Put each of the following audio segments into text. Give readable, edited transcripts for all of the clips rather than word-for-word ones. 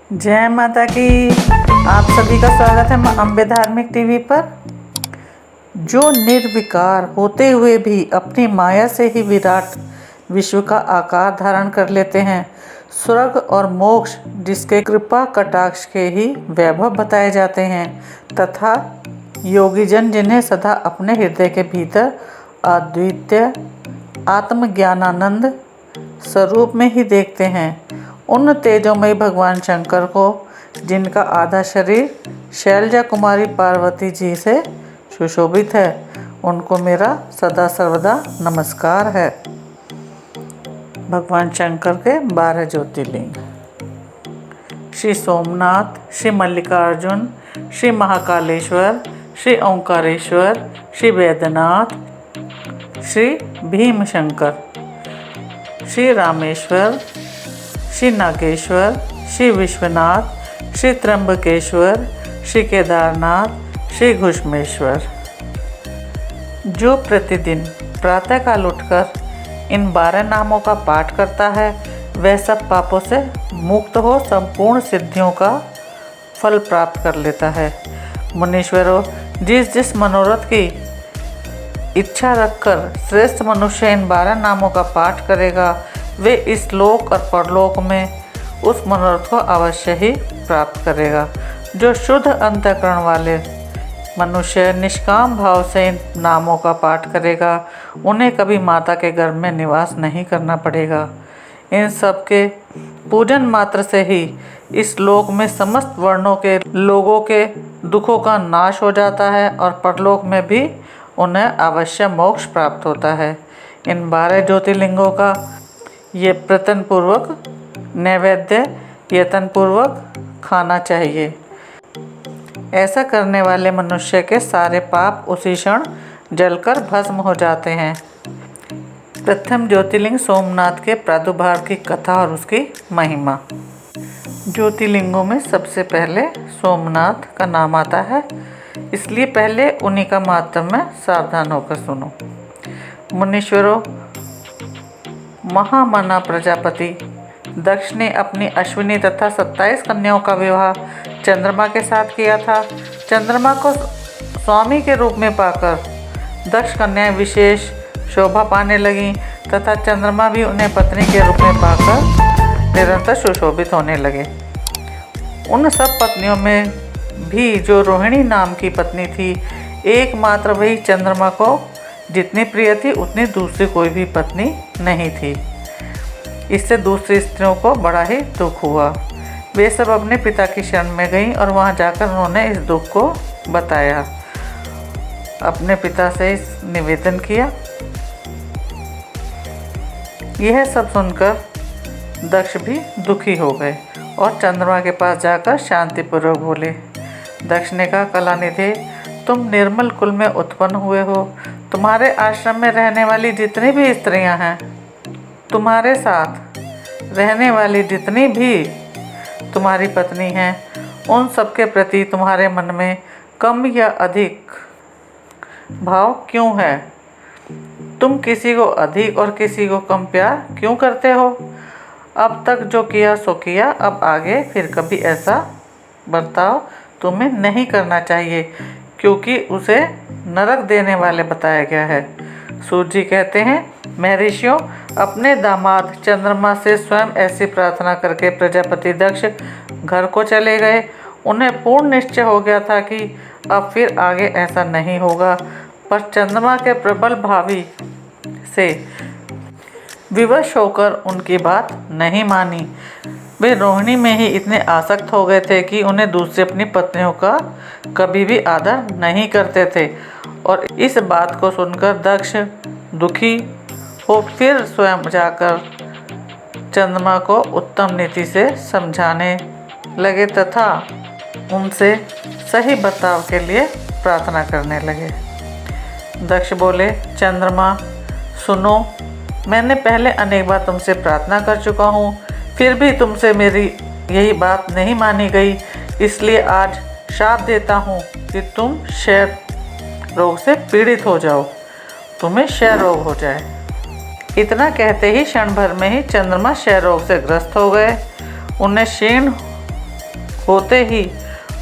जय माता की। आप सभी का स्वागत है अम्बे धार्मिक टीवी पर। जो निर्विकार होते हुए भी अपनी माया से ही विराट विश्व का आकार धारण कर लेते हैं, स्वर्ग और मोक्ष जिसके कृपा कटाक्ष के ही वैभव बताए जाते हैं, तथा योगीजन जिन्हें सदा अपने हृदय के भीतर अद्वितीय आत्मज्ञानानंद स्वरूप में ही देखते हैं, उन तेजोमयी भगवान शंकर को, जिनका आधा शरीर शैलजा कुमारी पार्वती जी से सुशोभित है, उनको मेरा सदा सर्वदा नमस्कार है। भगवान शंकर के 12 ज्योतिर्लिंग: श्री सोमनाथ, श्री मल्लिकार्जुन, श्री महाकालेश्वर, श्री ओंकारेश्वर, श्री वैद्यनाथ, श्री भीमशंकर, श्री रामेश्वर, श्री नागेश्वर, श्री विश्वनाथ, श्री त्र्यंबकेश्वर, श्री केदारनाथ, श्री घुष्मेश्वर। जो प्रतिदिन प्रातःकाल उठकर इन 12 नामों का पाठ करता है, वह सब पापों से मुक्त हो संपूर्ण सिद्धियों का फल प्राप्त कर लेता है। मुनीश्वरों, जिस जिस मनोरथ की इच्छा रखकर श्रेष्ठ मनुष्य इन 12 नामों का पाठ करेगा, वे इस लोक और परलोक में उस मनोरथ को अवश्य ही प्राप्त करेगा। जो शुद्ध अंतःकरण वाले मनुष्य निष्काम भाव से इन नामों का पाठ करेगा, उन्हें कभी माता के गर्भ में निवास नहीं करना पड़ेगा। इन सब के पूजन मात्र से ही इस लोक में समस्त वर्णों के लोगों के दुखों का नाश हो जाता है और परलोक में भी उन्हें अवश्य मोक्ष प्राप्त होता है। इन 12 ज्योतिर्लिंगों का ये प्रयत्नपूर्वक नैवेद्य यत्नपूर्वक खाना चाहिए। ऐसा करने वाले मनुष्य के सारे पाप उसी क्षण जलकर भस्म हो जाते हैं। प्रथम ज्योतिर्लिंग सोमनाथ के प्रादुर्भाव की कथा और उसकी महिमा। ज्योतिर्लिंगों में सबसे पहले सोमनाथ का नाम आता है, इसलिए पहले उन्हीं का मातम में सावधान होकर सुनो। मुनीश्वरों, महामना प्रजापति दक्ष ने अपनी अश्विनी तथा 27 कन्याओं का विवाह चंद्रमा के साथ किया था। चंद्रमा को स्वामी के रूप में पाकर दक्ष कन्याएं विशेष शोभा पाने लगीं तथा चंद्रमा भी उन्हें पत्नी के रूप में पाकर निरंतर सुशोभित होने लगे। उन सब पत्नियों में भी जो रोहिणी नाम की पत्नी थी, एकमात्र वही चंद्रमा को जितनी प्रिय थी उतनी दूसरी कोई भी पत्नी नहीं थी। इससे दूसरी स्त्रियों को बड़ा ही दुख हुआ। वे सब अपने पिता की शरण में गईं और वहां जाकर उन्होंने इस दुख को बताया, अपने पिता से निवेदन किया। यह सब सुनकर दक्ष भी दुखी हो गए और चंद्रमा के पास जाकर शांतिपूर्वक बोले। दक्ष ने कहा, कलानिधे, तुम निर्मल कुल में उत्पन्न हुए हो। तुम्हारे आश्रम में रहने वाली जितनी भी स्त्रियां हैं, तुम्हारे साथ रहने वाली जितनी भी तुम्हारी पत्नी हैं, उन सबके प्रति तुम्हारे मन में कम या अधिक भाव क्यों है? तुम किसी को अधिक और किसी को कम प्यार क्यों करते हो? अब तक जो किया सो किया, अब आगे फिर कभी ऐसा बर्ताव तुम्हें नहीं करना चाहिए, क्योंकि उसे नरक देने वाले बताया गया है। सूर्य जी कहते हैं, महर्षियों, अपने दामाद चंद्रमा से स्वयं ऐसी प्रार्थना करके प्रजापति दक्ष घर को चले गए। उन्हें पूर्ण निश्चय हो गया था कि अब फिर आगे ऐसा नहीं होगा, पर चंद्रमा के प्रबल भावी से विवश होकर उनकी बात नहीं मानी। वे रोहिणी में ही इतने आसक्त हो गए थे कि उन्हें दूसरी अपनी पत्नियों का कभी भी आदर नहीं करते थे। और इस बात को सुनकर दक्ष दुखी हो फिर स्वयं जाकर चंद्रमा को उत्तम नीति से समझाने लगे तथा उनसे सही बर्ताव के लिए प्रार्थना करने लगे। दक्ष बोले, चंद्रमा सुनो, मैंने पहले अनेक बार तुमसे प्रार्थना कर चुका हूँ, फिर भी तुमसे मेरी यही बात नहीं मानी गई, इसलिए आज शाप देता हूँ कि तुम क्षय रोग से पीड़ित हो जाओ, तुम्हें क्षय रोग हो जाए। इतना कहते ही क्षण भर में ही चंद्रमा क्षय रोग से ग्रस्त हो गए। उन्हें क्षीण होते ही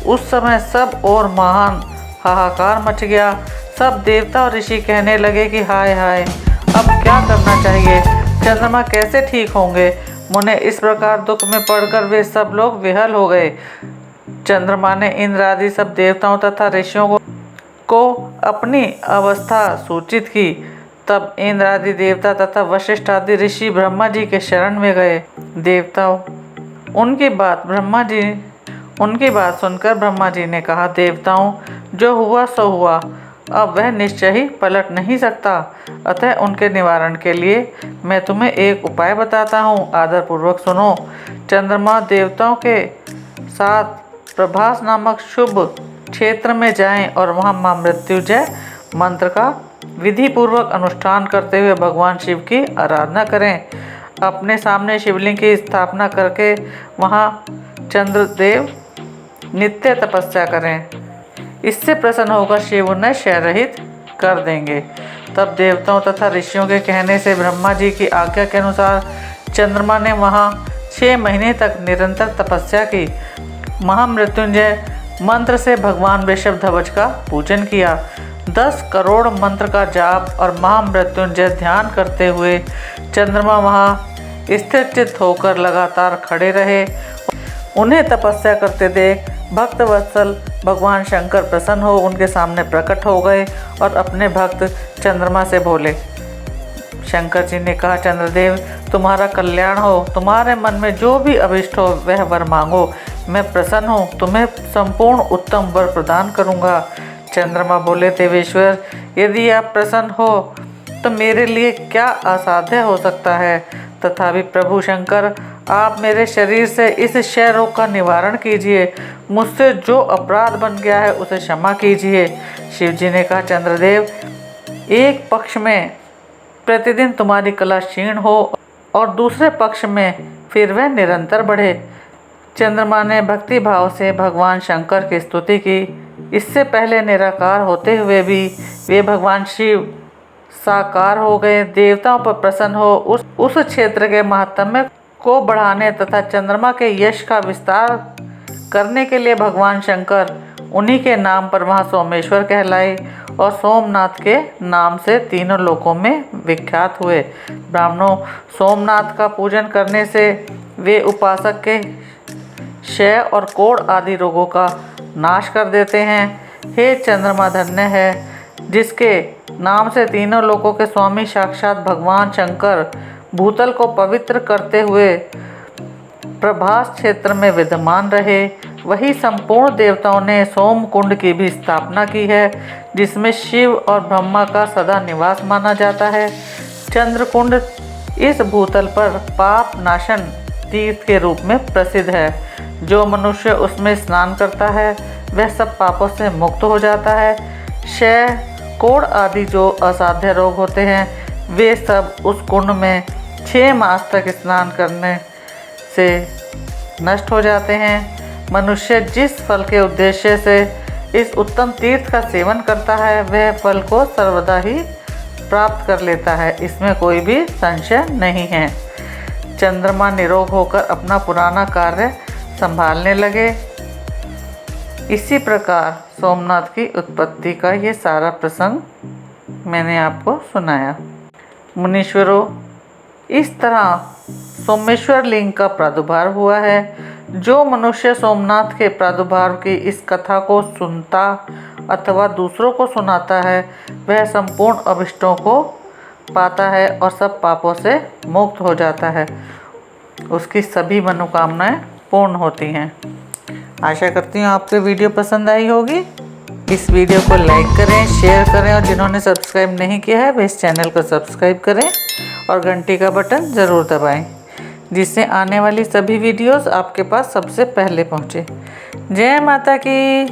उस समय सब और महान हाहाकार मच गया। सब देवता और ऋषि कहने लगे कि हाय हाय, अब क्या करना चाहिए, चंद्रमा कैसे ठीक होंगे। मुने इस प्रकार दुख में पड़कर वे सब लोग विहल हो गए। चंद्रमा ने इंद्र आदि सब देवताओं तथा ऋषियों को अपनी अवस्था सूचित की। तब इंद्र आदि देवता तथा वशिष्ठ आदि ऋषि ब्रह्मा जी के शरण में गए। देवताओं उनकी बात सुनकर ब्रह्मा जी ने कहा, देवताओं, जो हुआ सो हुआ, अब वह निश्चय ही पलट नहीं सकता। अतः उनके निवारण के लिए मैं तुम्हें एक उपाय बताता हूँ, आदरपूर्वक सुनो। चंद्रमा देवताओं के साथ प्रभास नामक शुभ क्षेत्र में जाएं और वहाँ महामृत्युंजय मंत्र का विधि पूर्वक अनुष्ठान करते हुए भगवान शिव की आराधना करें। अपने सामने शिवलिंग की स्थापना करके वहाँ चंद्रदेव नित्य तपस्या करें। इससे प्रसन्न होकर शिव उन्हें क्षय रहित कर देंगे। तब देवताओं तथा ऋषियों के कहने से ब्रह्मा जी की आज्ञा के अनुसार चंद्रमा ने वहाँ 6 महीने तक निरंतर तपस्या की। महामृत्युंजय मंत्र से भगवान वृषभध्वज का पूजन किया। 10 करोड़ मंत्र का जाप और महामृत्युंजय ध्यान करते हुए चंद्रमा वहाँ स्थिर चित्त होकर लगातार खड़े रहे। उन्हें तपस्या करते देख भक्त वत्सल भगवान शंकर प्रसन्न हो उनके सामने प्रकट हो गए और अपने भक्त चंद्रमा से बोले। शंकर जी ने कहा, चंद्रदेव, तुम्हारा कल्याण हो, तुम्हारे मन में जो भी अभिष्ट हो वह वर मांगो, मैं प्रसन्न हूँ, तुम्हें संपूर्ण उत्तम वर प्रदान करूँगा। चंद्रमा बोले, देवेश्वर, यदि आप प्रसन्न हो तो मेरे लिए क्या असाध्य हो सकता है। तथापि प्रभु शंकर, आप मेरे शरीर से इस क्षय रोग का निवारण कीजिए, मुझसे जो अपराध बन गया है उसे क्षमा कीजिए। शिव जी ने कहा, चंद्रदेव, एक पक्ष में प्रतिदिन तुम्हारी कला क्षीण हो और दूसरे पक्ष में फिर वह निरंतर बढ़े। चंद्रमा ने भक्ति भाव से भगवान शंकर की स्तुति की। इससे पहले निराकार होते हुए भी वे भगवान शिव साकार हो गए। देवताओं पर प्रसन्न हो उस क्षेत्र के महात्म्य को बढ़ाने तथा चंद्रमा के यश का विस्तार करने के लिए भगवान शंकर उन्हीं के नाम पर वहाँ सोमेश्वर कहलाए और सोमनाथ के नाम से तीनों लोकों में विख्यात हुए। ब्राह्मणों, सोमनाथ का पूजन करने से वे उपासक के क्षय और कोढ़ आदि रोगों का नाश कर देते हैं। हे चंद्रमा, धन्य है जिसके नाम से तीनों लोकों के स्वामी साक्षात भगवान शंकर भूतल को पवित्र करते हुए प्रभास क्षेत्र में विद्यमान रहे। वही संपूर्ण देवताओं ने सोम कुंड की भी स्थापना की है, जिसमें शिव और ब्रह्मा का सदा निवास माना जाता है। चंद्रकुंड इस भूतल पर पाप नाशन तीर्थ के रूप में प्रसिद्ध है। जो मनुष्य उसमें स्नान करता है वह सब पापों से मुक्त हो जाता है। क्षय, कोढ़ आदि जो असाध्य रोग होते हैं वे सब उस कुंड में 6 मास तक स्नान करने से नष्ट हो जाते हैं। मनुष्य जिस फल के उद्देश्य से इस उत्तम तीर्थ का सेवन करता है वह फल को सर्वदा ही प्राप्त कर लेता है, इसमें कोई भी संशय नहीं है। चंद्रमा निरोग होकर अपना पुराना कार्य संभालने लगे। इसी प्रकार सोमनाथ की उत्पत्ति का ये सारा प्रसंग मैंने आपको सुनाया। मुनीश्वरों, इस तरह सोमेश्वर लिंग का प्रादुर्भाव हुआ है। जो मनुष्य सोमनाथ के प्रादुर्भाव की इस कथा को सुनता अथवा दूसरों को सुनाता है वह संपूर्ण अभिष्टों को पाता है और सब पापों से मुक्त हो जाता है। उसकी सभी मनोकामनाएं पूर्ण होती हैं। आशा करती हूँ आपको वीडियो पसंद आई होगी। इस वीडियो को लाइक करें, शेयर करें और जिन्होंने सब्सक्राइब नहीं किया है वे इस चैनल को सब्सक्राइब करें और घंटी का बटन ज़रूर दबाएं, जिससे आने वाली सभी वीडियोस आपके पास सबसे पहले पहुँचे। जय माता की।